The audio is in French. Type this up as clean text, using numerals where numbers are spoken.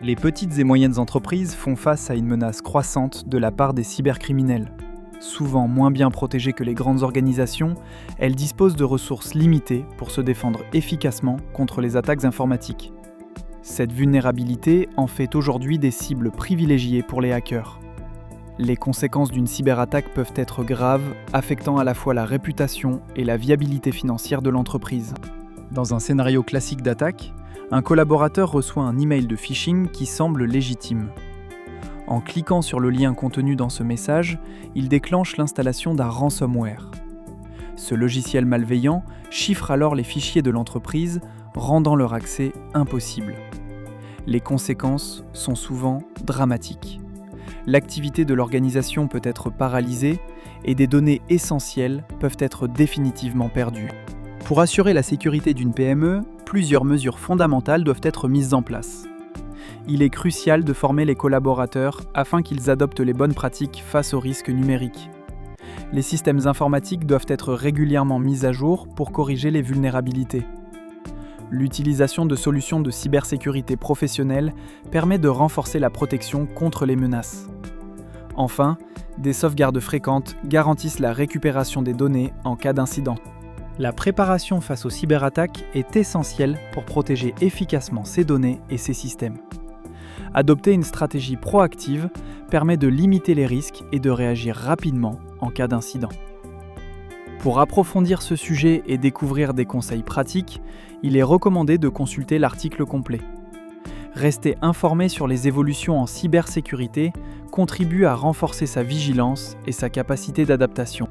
Les petites et moyennes entreprises font face à une menace croissante de la part des cybercriminels. Souvent moins bien protégées que les grandes organisations, elles disposent de ressources limitées pour se défendre efficacement contre les attaques informatiques. Cette vulnérabilité en fait aujourd'hui des cibles privilégiées pour les hackers. Les conséquences d'une cyberattaque peuvent être graves, affectant à la fois la réputation et la viabilité financière de l'entreprise. Dans un scénario classique d'attaque, un collaborateur reçoit un email de phishing qui semble légitime. En cliquant sur le lien contenu dans ce message, il déclenche l'installation d'un ransomware. Ce logiciel malveillant chiffre alors les fichiers de l'entreprise, rendant leur accès impossible. Les conséquences sont souvent dramatiques. L'activité de l'organisation peut être paralysée et des données essentielles peuvent être définitivement perdues. Pour assurer la sécurité d'une PME, plusieurs mesures fondamentales doivent être mises en place. Il est crucial de former les collaborateurs afin qu'ils adoptent les bonnes pratiques face aux risques numériques. Les systèmes informatiques doivent être régulièrement mis à jour pour corriger les vulnérabilités. L'utilisation de solutions de cybersécurité professionnelle permet de renforcer la protection contre les menaces. Enfin, des sauvegardes fréquentes garantissent la récupération des données en cas d'incident. La préparation face aux cyberattaques est essentielle pour protéger efficacement ces données et ces systèmes. Adopter une stratégie proactive permet de limiter les risques et de réagir rapidement en cas d'incident. Pour approfondir ce sujet et découvrir des conseils pratiques, il est recommandé de consulter l'article complet. Rester informé sur les évolutions en cybersécurité contribue à renforcer sa vigilance et sa capacité d'adaptation.